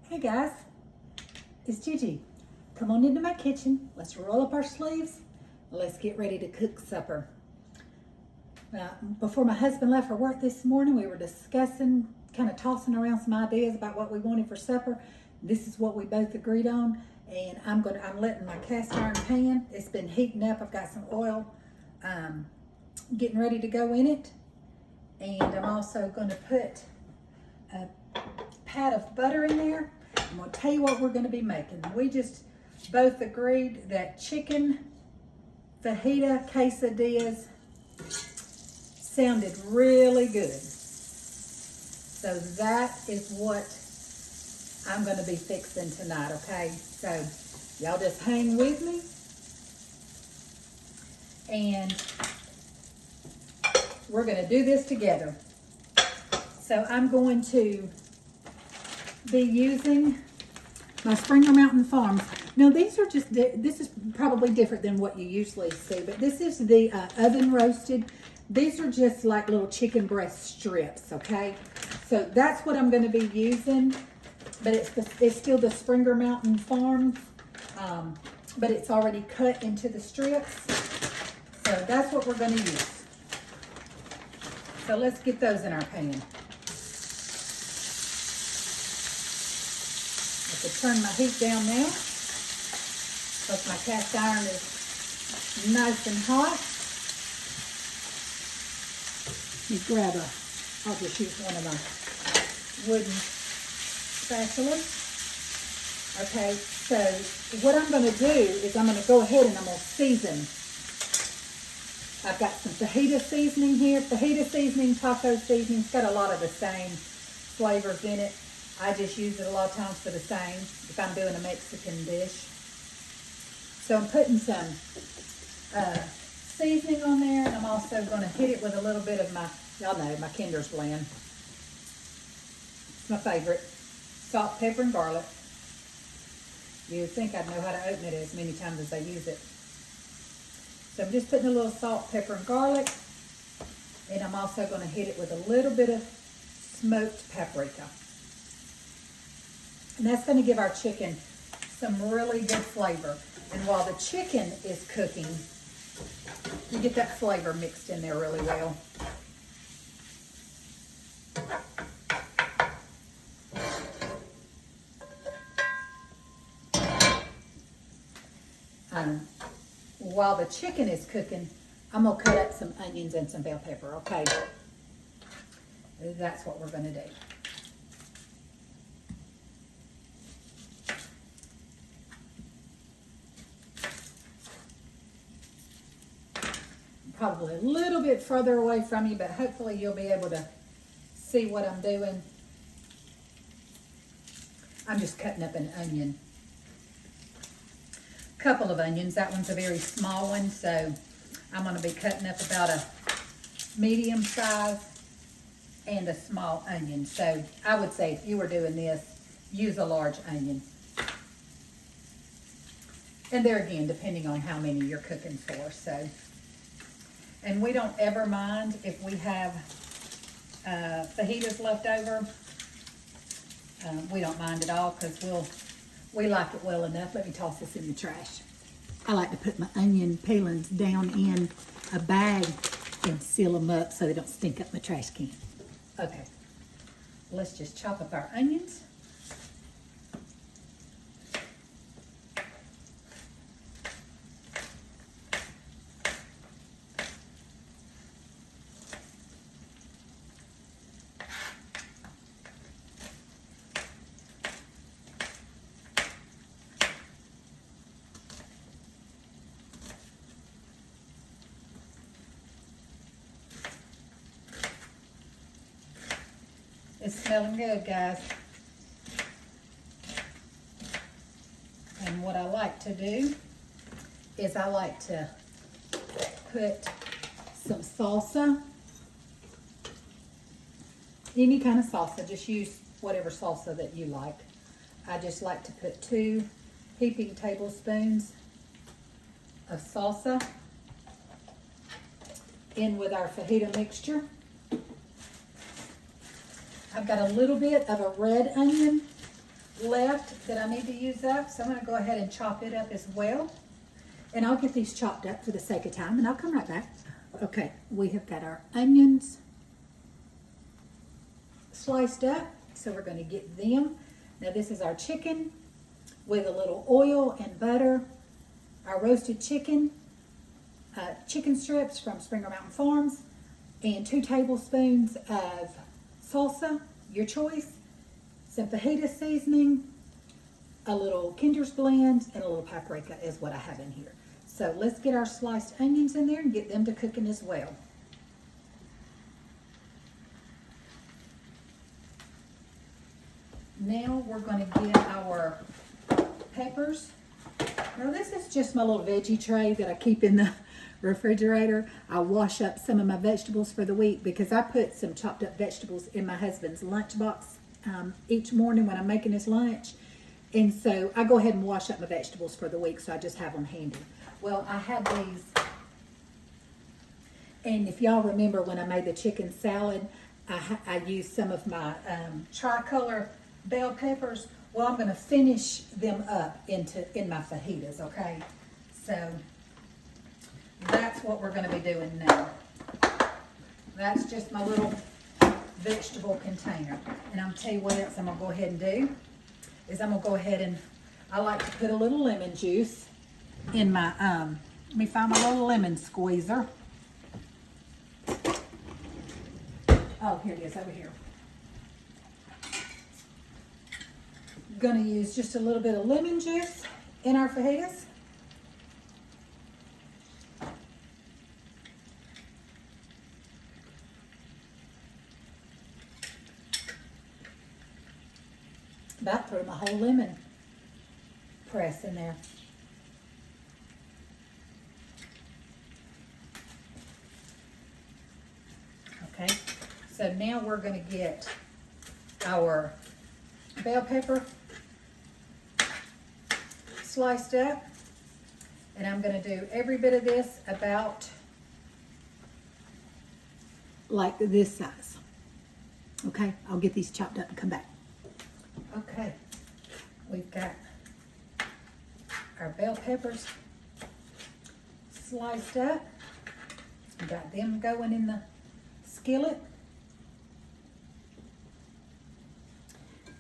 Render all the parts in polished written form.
Hey guys, it's Gigi. Come on into my kitchen. Let's roll up our sleeves. Let's get ready to cook supper. Before my husband left for work this morning, we were discussing, kind of tossing around some ideas about what we wanted for supper. This is what we both agreed on, and I'm letting my cast iron pan. It's been heating up. I've got some oil, getting ready to go in it, and I'm also going to put a pat of butter in there. I'm going to tell you what we're going to be making. We just both agreed that chicken fajita quesadillas sounded really good. So that is what I'm going to be fixing tonight, okay? So y'all just hang with me. And we're going to do this together. So I'm going to be using my Springer Mountain Farms. Now these are just, this is probably different than what you usually see, but this is the oven roasted. These are just like little chicken breast strips, okay? So that's what I'm going to be using, but it's still the Springer Mountain Farms, but it's already cut into the strips. So that's what we're going to use. So let's get those in our pan. I could turn my heat down now because my cast iron is nice and hot. Let me grab I'll just use one of my wooden spatulas. Okay, so what I'm going to do is I'm going to go ahead and I'm going to season. I've got some fajita seasoning here. Fajita seasoning, taco seasoning, it's got a lot of the same flavors in it. I just use it a lot of times for the same if I'm doing a Mexican dish. So I'm putting some seasoning on there, and I'm also going to hit it with a little bit of my, y'all know, my Kinder's blend. It's my favorite. Salt, pepper, and garlic. You would think I'd know how to open it as many times as I use it. So I'm just putting a little salt, pepper, and garlic, and I'm also going to hit it with a little bit of smoked paprika. And that's going to give our chicken some really good flavor. And while the chicken is cooking, you get that flavor mixed in there really well. While the chicken is cooking, I'm going to cut up some onions and some bell pepper, okay? That's what we're going to do. Probably a little bit further away from you, but hopefully you'll be able to see what I'm doing. I'm just cutting up an onion. A couple of onions. That one's a very small one, so I'm going to be cutting up about a medium size and a small onion. So I would say if you were doing this, use a large onion. And there again, depending on how many you're cooking for. So. And we don't ever mind if we have fajitas left over. We don't mind at all because we like it well enough. Let me toss this in the trash. I like to put my onion peelings down in a bag and seal them up so they don't stink up my trash can. Okay, let's just chop up our onions. It's smelling good, guys. And what I like to do is I like to put some salsa. Any kind of salsa, just use whatever salsa that you like. I just like to put 2 heaping tablespoons of salsa in with our fajita mixture. I've got a little bit of a red onion left that I need to use up, so I'm going to go ahead and chop it up as well. And I'll get these chopped up for the sake of time, and I'll come right back. Okay, we have got our onions sliced up, so we're going to get them. Now this is our chicken with a little oil and butter, our roasted chicken, chicken strips from Springer Mountain Farms, and 2 tablespoons of salsa, your choice, some fajita seasoning, a little Kinder's blend, and a little paprika is what I have in here. So let's get our sliced onions in there and get them to cooking as well. Now we're going to get our peppers. Now this is just my little veggie tray that I keep in the refrigerator. I wash up some of my vegetables for the week because I put some chopped up vegetables in my husband's lunchbox each morning when I'm making his lunch. And so I go ahead and wash up my vegetables for the week, so I just have them handy. Well, I have these, and if y'all remember when I made the chicken salad, I used some of my tricolor bell peppers. Well, I'm going to finish them up in my fajitas, okay? So that's what we're going to be doing now. That's just my little vegetable container. And I'm tell you what else I'm going to go ahead and do is I'm going to go ahead and I like to put a little lemon juice in my, let me find my little lemon squeezer. Oh, here it is over here. Going to use just a little bit of lemon juice in our fajitas. About threw my whole lemon press in there. Okay, so now we're going to get our bell pepper sliced up, and I'm going to do every bit of this about like this size. Okay, I'll get these chopped up and come back. Okay, we've got our bell peppers sliced up. We got them going in the skillet.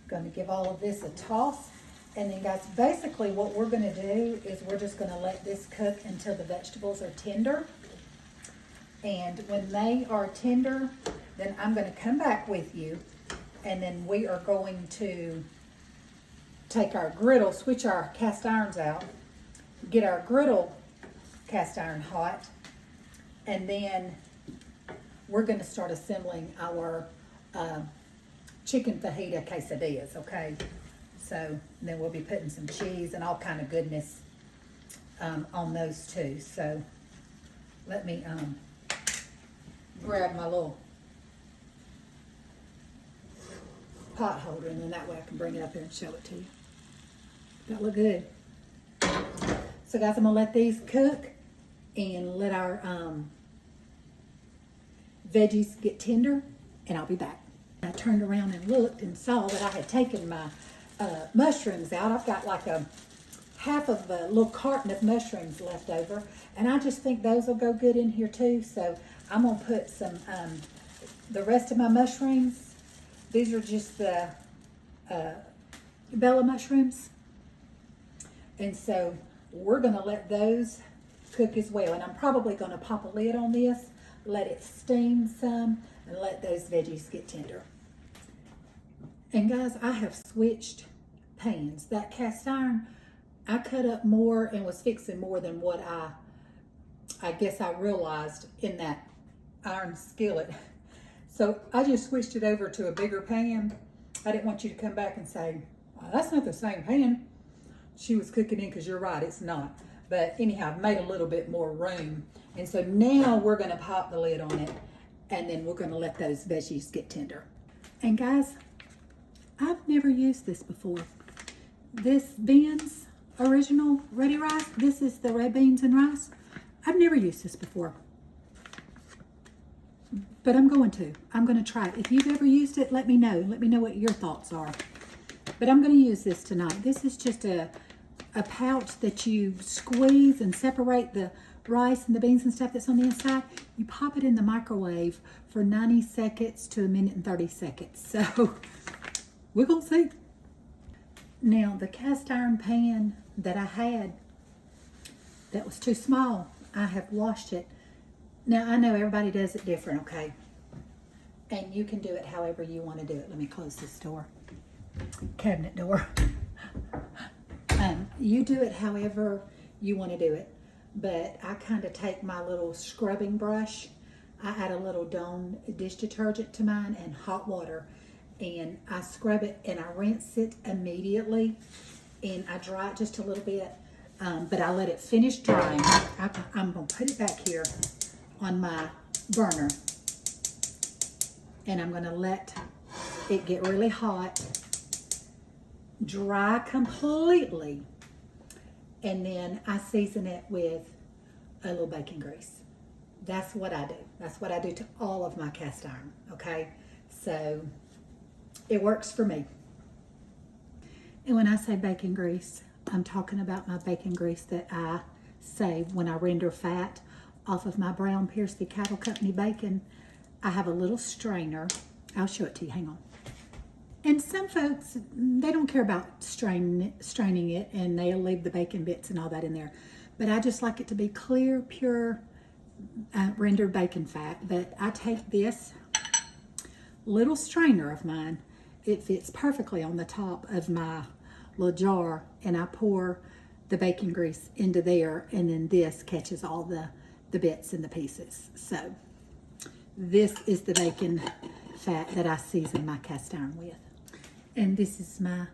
Going to give all of this a toss. And then guys, basically what we're going to do is we're just going to let this cook until the vegetables are tender. And when they are tender, then I'm going to come back with you, and then we are going to take our griddle, switch our cast irons out, get our griddle cast iron hot, and then we're going to start assembling our chicken fajita quesadillas, okay? So then we'll be putting some cheese and all kind of goodness on those too. So let me grab my little pot holder, and then that way I can bring it up here and show it to you. That look good. So guys, I'm gonna let these cook and let our veggies get tender, and I'll be back. I turned around and looked and saw that I had taken my mushrooms out. I've got like a half of a little carton of mushrooms left over, and I just think those will go good in here too. So I'm gonna put some the rest of my mushrooms. These are just the Bella mushrooms, and so we're gonna let those cook as well. And I'm probably gonna pop a lid on this, let it steam some, and let those veggies get tender. And guys, I have switched pans. That cast iron, I cut up more and was fixing more than what I guess I realized in that iron skillet. So I just switched it over to a bigger pan. I didn't want you to come back and say, well, that's not the same pan she was cooking in, because you're right, it's not. But anyhow, I've made a little bit more room. And so now we're gonna pop the lid on it, and then we're gonna let those veggies get tender. And guys, I've never used this before. This Ben's original ready rice, this is the red beans and rice. I've never used this before, but I'm going to try it. If you've ever used it, let me know. Let me know what your thoughts are. But I'm going to use this tonight. This is just a pouch that you squeeze and separate the rice and the beans and stuff that's on the inside. You pop it in the microwave for 90 seconds to 1:30 seconds. So we're going to see. Now, the cast iron pan that I had that was too small, I have washed it. Now, I know everybody does it different, okay? And you can do it however you want to do it. Let me close this door. Cabinet door. You do it however you want to do it. But I kind of take my little scrubbing brush. I add a little Dawn dish detergent to mine and hot water. And I scrub it and I rinse it immediately. And I dry it just a little bit. But I let it finish drying. I'm going to put it back here on my burner. And I'm going to let it get really hot. Dry completely. And then I season it with a little bacon grease. That's what I do. That's what I do to all of my cast iron, okay? So it works for me. And when I say bacon grease, I'm talking about my bacon grease that I save when I render fat off of my Brown Piercy Cattle Company bacon. I have a little strainer. I'll show it to you. Hang on. And some folks, they don't care about straining it, and they'll leave the bacon bits and all that in there. But I just like it to be clear, pure, rendered bacon fat. But I take this little strainer of mine. It fits perfectly on the top of my little jar, and I pour the bacon grease into there, and then this catches all the bits and the pieces. So this is the bacon fat that I season my cast iron with. And this is my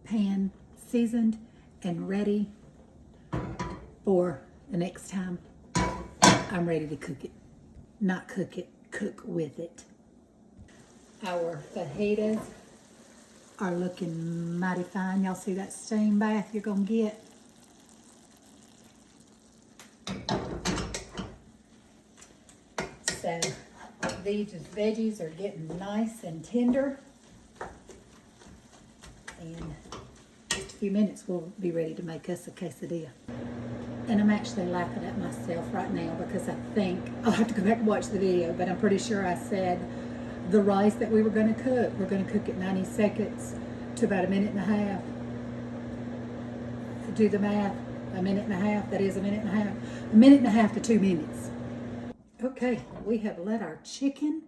pan seasoned and ready for the next time I'm ready to cook it. Not cook it, cook with it. Our fajitas are looking mighty fine. Y'all see that steam bath you're gonna get? So these veggies are getting nice and tender. And just a few minutes we'll be ready to make us a quesadilla. And I'm actually laughing at myself right now because I think, I'll have to go back and watch the video, but I'm pretty sure I said the rice that we were going to cook, we're going to cook it 90 seconds to about 1.5 minutes. Do the math, 1.5 minutes, that is 1.5 minutes. 1.5 minutes to 2 minutes. Okay, we have let our chicken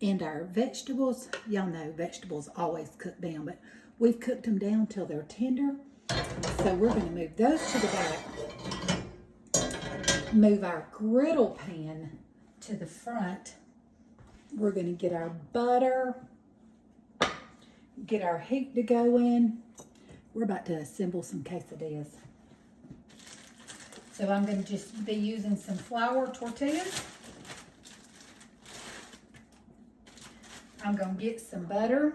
and our vegetables, y'all know vegetables always cook down, but we've cooked them down till they're tender. So we're going to move those to the back. Move our griddle pan to the front. We're going to get our butter, get our heat to go in. We're about to assemble some quesadillas. So I'm going to just be using some flour tortillas. I'm going to get some butter.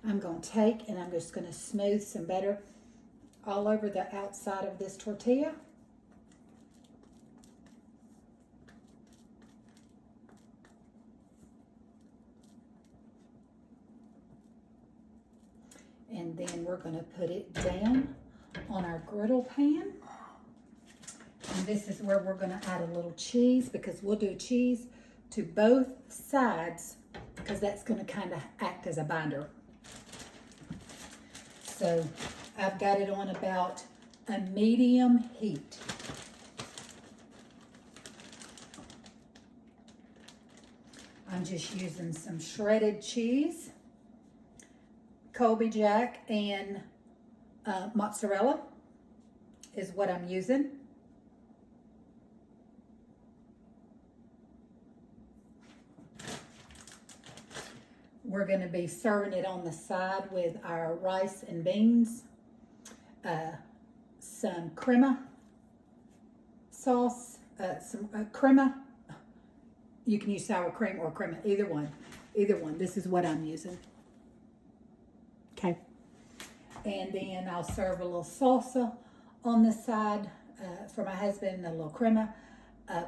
I'm going to take and I'm just going to smooth some butter all over the outside of this tortilla. And then we're going to put it down on our griddle pan. And this is where we're going to add a little cheese, because we'll do cheese to both sides, because that's going to kind of act as a binder. So I've got it on about a medium heat. I'm just using some shredded cheese, Colby Jack, and mozzarella is what I'm using. We're going to be serving it on the side with our rice and beans, some crema sauce, some crema. You can use sour cream or crema, either one. Either one. This is what I'm using. Okay. And then I'll serve a little salsa on the side for my husband, a little crema,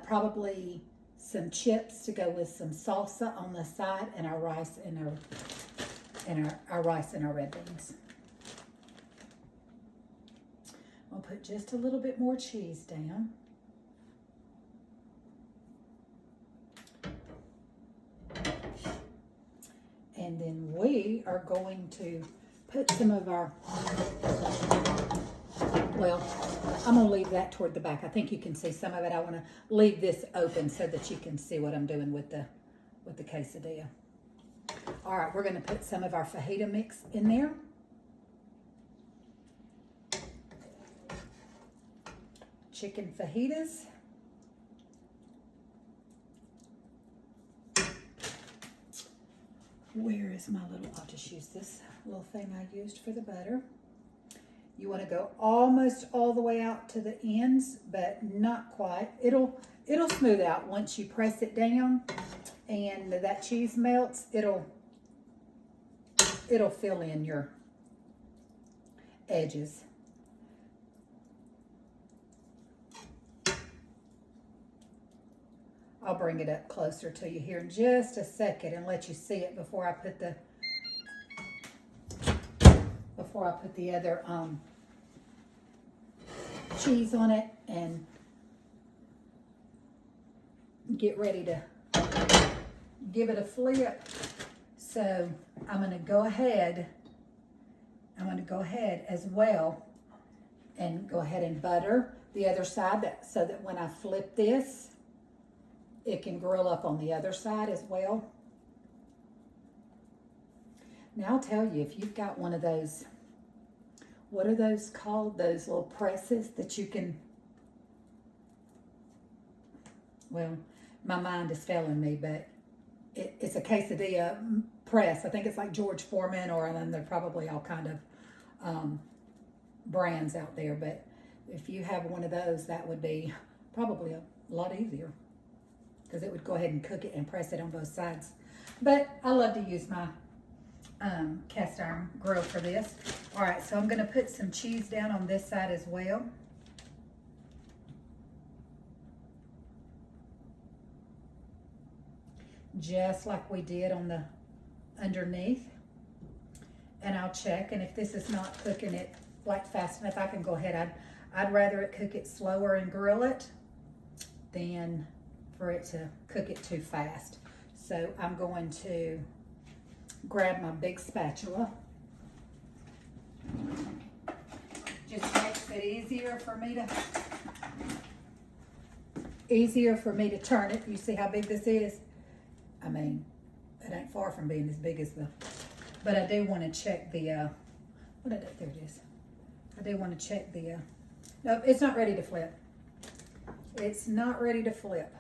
probably some chips to go with some salsa on the side, and our rice and our rice and our red beans. I'll put just a little bit more cheese down. And then we are going to put some of our, well, I'm going to leave that toward the back. I think you can see some of it. I want to leave this open so that you can see what I'm doing with the quesadilla. All right, we're going to put some of our fajita mix in there. Chicken fajitas. Where is my little, I'll just use this little thing I used for the butter. You want to go almost all the way out to the ends, but not quite. It'll smooth out once you press it down and that cheese melts. It'll fill in your edges. I'll bring it up closer to you here in just a second and let you see it before I put the other cheese on it and get ready to give it a flip. So I'm going to go ahead as well and go ahead and butter the other side so that when I flip this, it can grill up on the other side as well. Now I'll tell you, if you've got one of those, what are those called? Those little presses that you can, well, my mind is failing me, but it's a quesadilla press. I think it's like George Foreman, or then they're probably all kind of brands out there. But if you have one of those, that would be probably a lot easier, because it would go ahead and cook it and press it on both sides. But I love to use my cast iron grill for this. All right, so I'm going to put some cheese down on this side as well. Just like we did on the underneath. And I'll check, and if this is not cooking it like fast enough, I can go ahead. I'd rather it cook it slower and grill it than for it to cook it too fast. So I'm going to grab my big spatula. Just makes it easier for me to turn it. You see how big this is? I mean, it ain't far from being as big as but I do want to check the, there it is. I do want to check the, nope, it's not ready to flip. It's not ready to flip.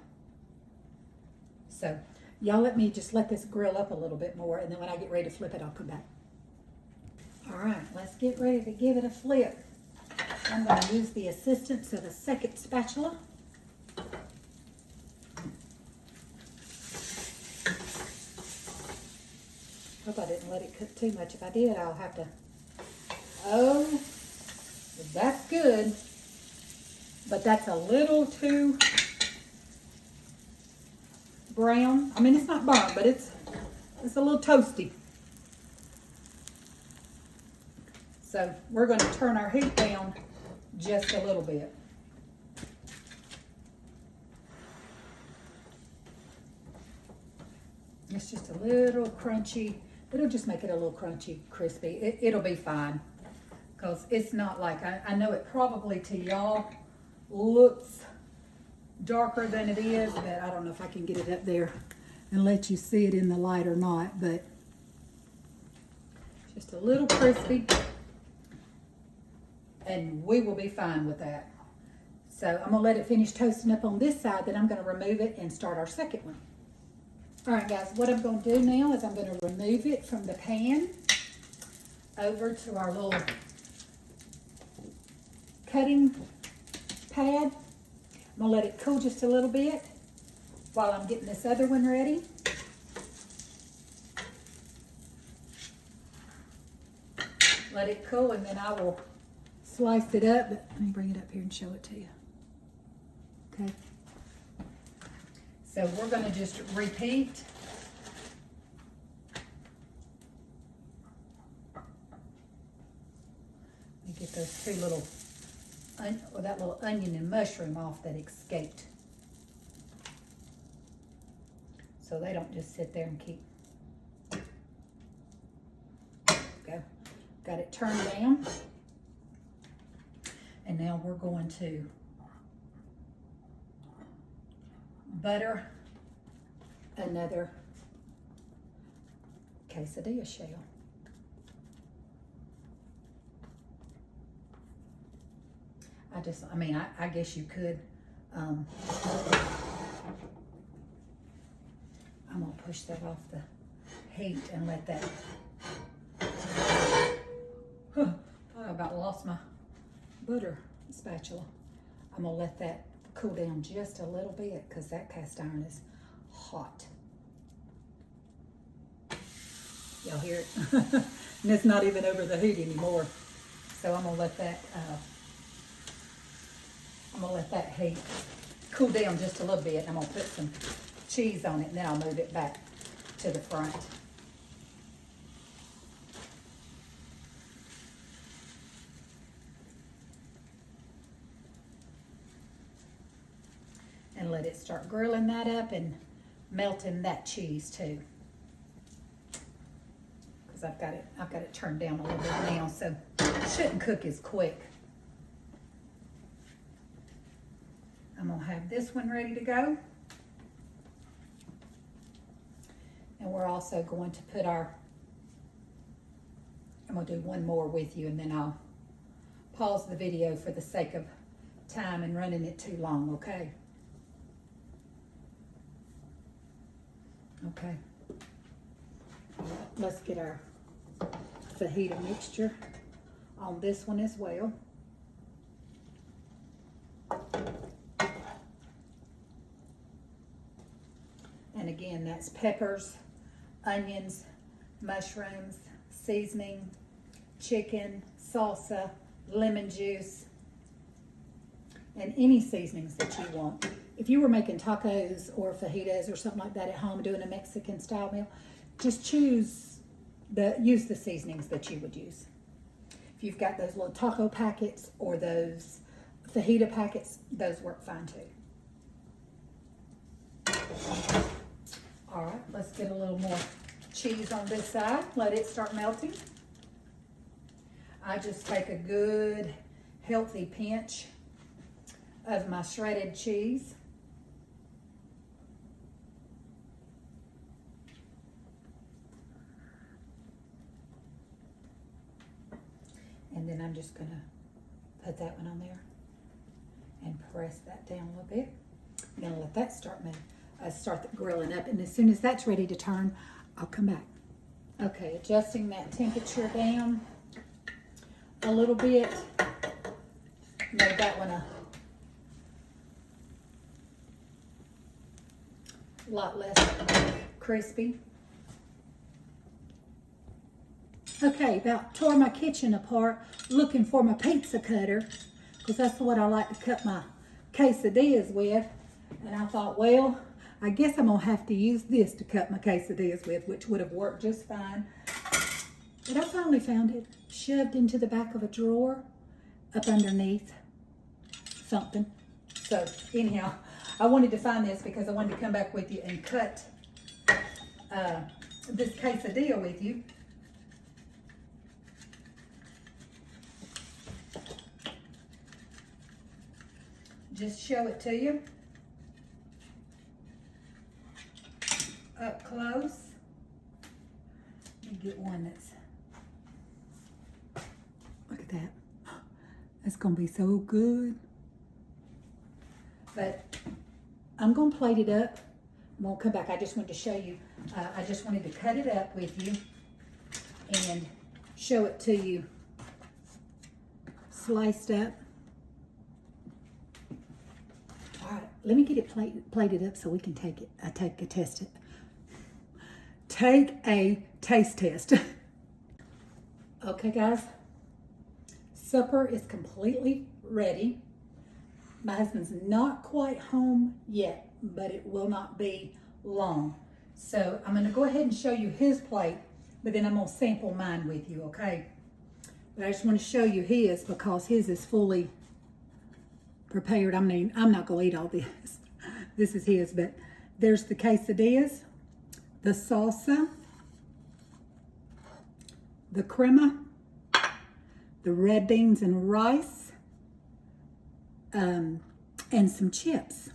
So y'all let this grill up a little bit more, and then when I get ready to flip it, I'll come back. All right, let's get ready to give it a flip. I'm going to use the assistance of a second spatula. Hope I didn't let it cook too much. If I did, I'll have to, oh, that's good, but that's a little too brown. I mean, it's not burnt, but it's a little toasty. So we're going to turn our heat down just a little bit. It's just a little crunchy. It'll just make it a little crunchy, crispy. It'll be fine, because it's not like, I know it probably to y'all looks darker than it is, but I don't know if I can get it up there and let you see it in the light or not, but just a little crispy, and we will be fine with that. So I'm gonna let it finish toasting up on this side, then I'm gonna remove it and start our second one. All right, guys, what I'm gonna do now is I'm gonna remove it from the pan over to our little cutting pad. I'm gonna let it cool just a little bit while I'm getting this other one ready. Let it cool, and then I will slice it up. But let me bring it up here and show it to you. Okay. So we're going to just repeat. Let me get those two little, or that little onion and mushroom off that escaped. So they don't just sit there and keep. Go. Got it turned down. And now we're going to butter another quesadilla shell. I guess you could, I'm gonna push that off the heat and let that, I about lost my butter spatula. I'm gonna let that cool down just a little bit because that cast iron is hot. Y'all hear it? And it's not even over the heat anymore. So I'm gonna let that heat cool down just a little bit. I'm gonna put some cheese on it and then I'll move it back to the front. And let it start grilling that up and melting that cheese too. Because I've got it turned down a little bit now, so it shouldn't cook as quick. I'm gonna have this one ready to go. And we're also going to put I'm gonna do one more with you and then I'll pause the video for the sake of time and running it too long, okay? Okay. All right, let's get our fajita mixture on this one as well. And again, that's peppers, onions, mushrooms, seasoning, chicken, salsa, lemon juice, and any seasonings that you want. If you were making tacos or fajitas or something like that at home, doing a Mexican style meal, just use the seasonings that you would use. If you've got those little taco packets or those fajita packets, those work fine too. All right, let's get a little more cheese on this side. Let it start melting. I just take a good, healthy pinch of my shredded cheese. And then I'm just gonna put that one on there and press that down a little bit. I'm gonna let that start grilling up, and as soon as that's ready to turn, I'll come back. Okay, adjusting that temperature down a little bit. Made that one a lot less crispy. Okay, about tore my kitchen apart looking for my pizza cutter, because that's what I like to cut my quesadillas with. And I thought, well, I guess I'm gonna have to use this to cut my quesadillas with, which would have worked just fine. But I finally found it shoved into the back of a drawer up underneath something. So anyhow, I wanted to find this because I wanted to come back with you and cut this quesadilla with you. Just show it to you up close. Let me get one that's, look at that. That's gonna be so good. But I'm gonna plate it up. I'm gonna come back. I just wanted to show you, I just wanted to cut it up with you and show it to you sliced up. All right, let me get it plated up so we can take it. Take a taste test. Okay, guys, supper is completely ready. My husband's not quite home yet, but it will not be long. So I'm going to go ahead and show you his plate, but then I'm going to sample mine with you, okay? But I just want to show you his because his is fully prepared. I mean, I'm not going to eat all this. This is his, but there's the quesadillas, the salsa, the crema, the red beans and rice, and some chips.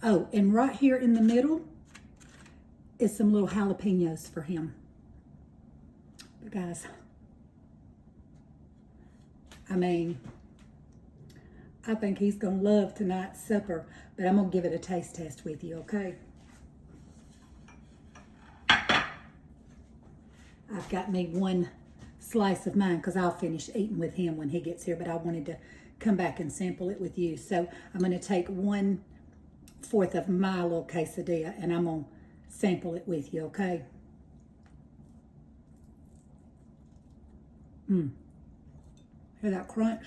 Oh, and right here in the middle is some little jalapenos for him. But guys, I mean, I think he's going to love tonight's supper, but I'm going to give it a taste test with you, okay? I've got me one slice of mine because I'll finish eating with him when he gets here, but I wanted to come back and sample it with you. So I'm going to take 1/4 of my little quesadilla and I'm going to sample it with you, okay? Hear that crunch?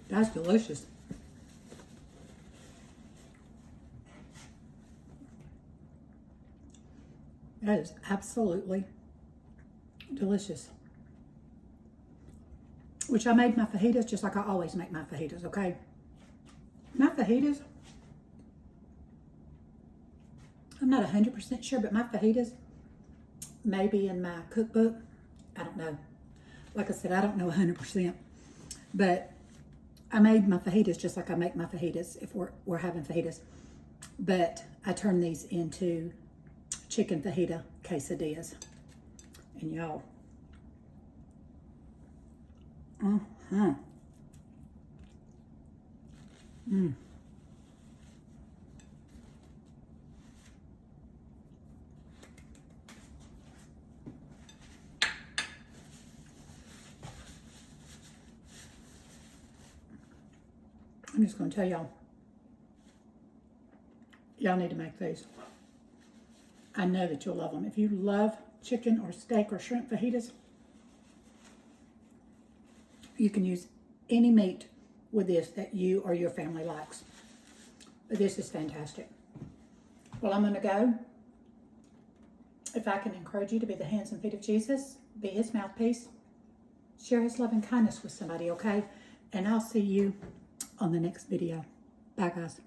That's delicious. That is absolutely delicious. Which I made my fajitas just like I always make my fajitas, okay? My fajitas, I'm not 100% sure, but my fajitas, maybe in my cookbook, I don't know. Like I said, I don't know 100%. But I made my fajitas just like I make my fajitas if we're having fajitas. But I turn these into chicken fajita quesadillas. And y'all, I'm just going to tell y'all need to make these. I know that you'll love them. If you love chicken or steak or shrimp fajitas, you can use any meat with this that you or your family likes. But this is fantastic. Well, I'm going to go. If I can encourage you to be the hands and feet of Jesus, be his mouthpiece, share his love and kindness with somebody, okay? And I'll see you on the next video. Bye, guys.